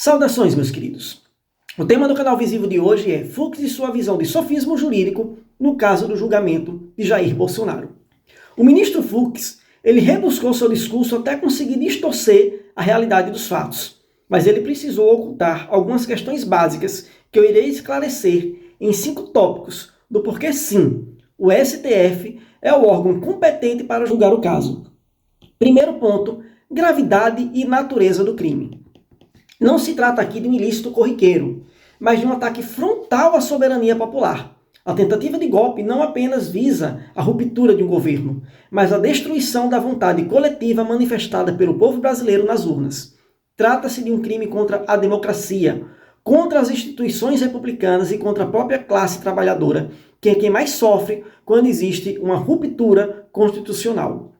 Saudações, meus queridos. O tema do canal Visível de hoje é Fux e sua visão de sofismo jurídico no caso do julgamento de Jair Bolsonaro. O ministro Fux, ele rebuscou seu discurso até conseguir distorcer a realidade dos fatos, mas ele precisou ocultar algumas questões básicas que eu irei esclarecer em 5 tópicos do porquê sim, o STF é o órgão competente para julgar o caso. Primeiro ponto, gravidade e natureza do crime. Não se trata aqui de um ilícito corriqueiro, mas de um ataque frontal à soberania popular. A tentativa de golpe não apenas visa a ruptura de um governo, mas a destruição da vontade coletiva manifestada pelo povo brasileiro nas urnas. Trata-se de um crime contra a democracia, contra as instituições republicanas e contra a própria classe trabalhadora, que é quem mais sofre quando existe uma ruptura constitucional.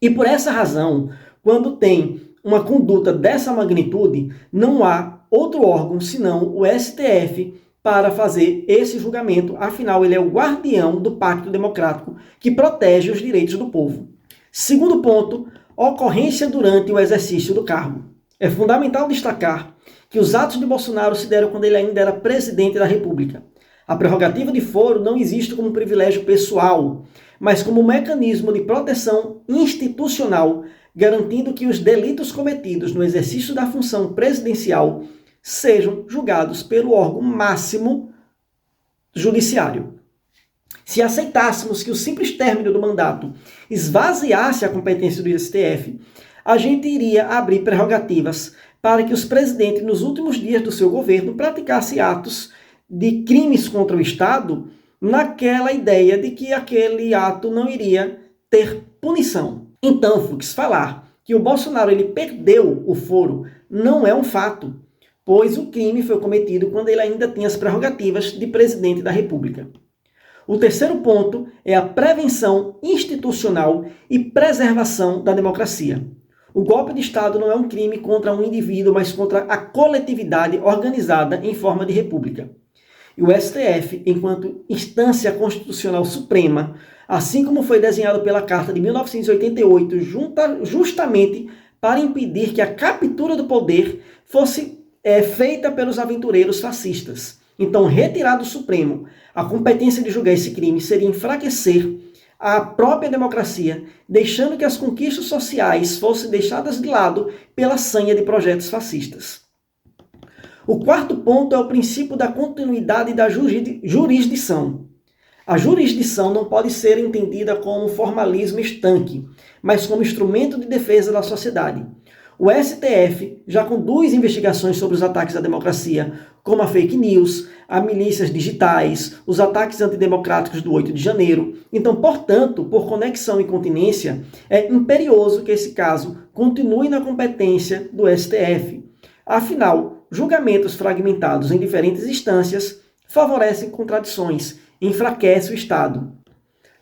E por essa razão, quando tem uma conduta dessa magnitude, não há outro órgão senão o STF para fazer esse julgamento. Afinal, ele é o guardião do Pacto Democrático que protege os direitos do povo. Segundo ponto, ocorrência durante o exercício do cargo. É fundamental destacar que os atos de Bolsonaro se deram quando ele ainda era presidente da República. A prerrogativa de foro não existe como privilégio pessoal, mas como mecanismo de proteção institucional, garantindo que os delitos cometidos no exercício da função presidencial sejam julgados pelo órgão máximo judiciário. Se aceitássemos que o simples término do mandato esvaziasse a competência do STF, a gente iria abrir prerrogativas para que os presidentes, nos últimos dias do seu governo, praticassem atos de crimes contra o Estado, naquela ideia de que aquele ato não iria ter punição. Então, Fux, falar que o Bolsonaro ele perdeu o foro não é um fato, pois o crime foi cometido quando ele ainda tinha as prerrogativas de presidente da República. O terceiro ponto é a prevenção institucional e preservação da democracia. O golpe de Estado não é um crime contra um indivíduo, mas contra a coletividade organizada em forma de república. E o STF, enquanto instância constitucional suprema, assim como foi desenhado pela Carta de 1988, justamente para impedir que a captura do poder fosse feita pelos aventureiros fascistas. Então, retirar do Supremo a competência de julgar esse crime seria enfraquecer a própria democracia, deixando que as conquistas sociais fossem deixadas de lado pela sanha de projetos fascistas. O quarto ponto é o princípio da continuidade da jurisdição. A jurisdição não pode ser entendida como formalismo estanque, mas como instrumento de defesa da sociedade. O STF já conduz investigações sobre os ataques à democracia, como a fake news, a milícias digitais, os ataques antidemocráticos do 8 de janeiro. Então, portanto, por conexão e continência, é imperioso que esse caso continue na competência do STF. Afinal, julgamentos fragmentados em diferentes instâncias favorecem contradições, enfraquecem o Estado.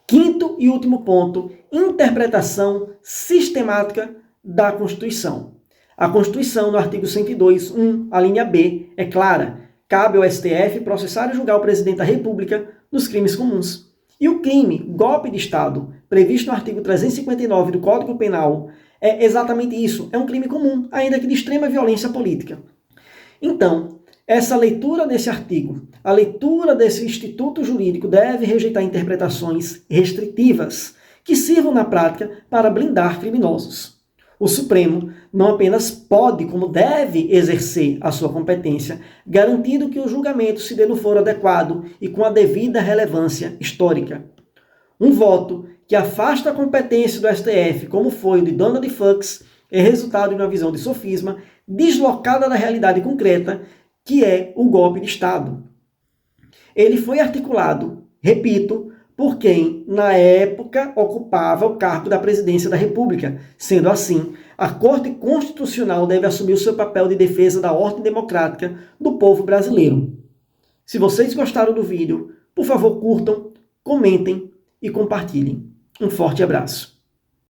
Quinto e último ponto, interpretação sistemática da Constituição. A Constituição, no artigo 102.1, a linha B, é clara. Cabe ao STF processar e julgar o presidente da República nos crimes comuns. E o crime, golpe de Estado, previsto no artigo 359 do Código Penal, é exatamente isso. É um crime comum, ainda que de extrema violência política. Então, essa leitura desse artigo, a leitura desse instituto jurídico deve rejeitar interpretações restritivas que sirvam na prática para blindar criminosos. O Supremo não apenas pode, como deve exercer a sua competência, garantindo que o julgamento se dê no foro adequado e com a devida relevância histórica. Um voto que afasta a competência do STF, como foi o de Donald Fux, é resultado de uma visão de sofisma deslocada da realidade concreta, que é o golpe de Estado. Ele foi articulado, repito, por quem, na época, ocupava o cargo da presidência da República. Sendo assim, a Corte Constitucional deve assumir o seu papel de defesa da ordem democrática do povo brasileiro. Se vocês gostaram do vídeo, por favor, curtam, comentem e compartilhem. Um forte abraço.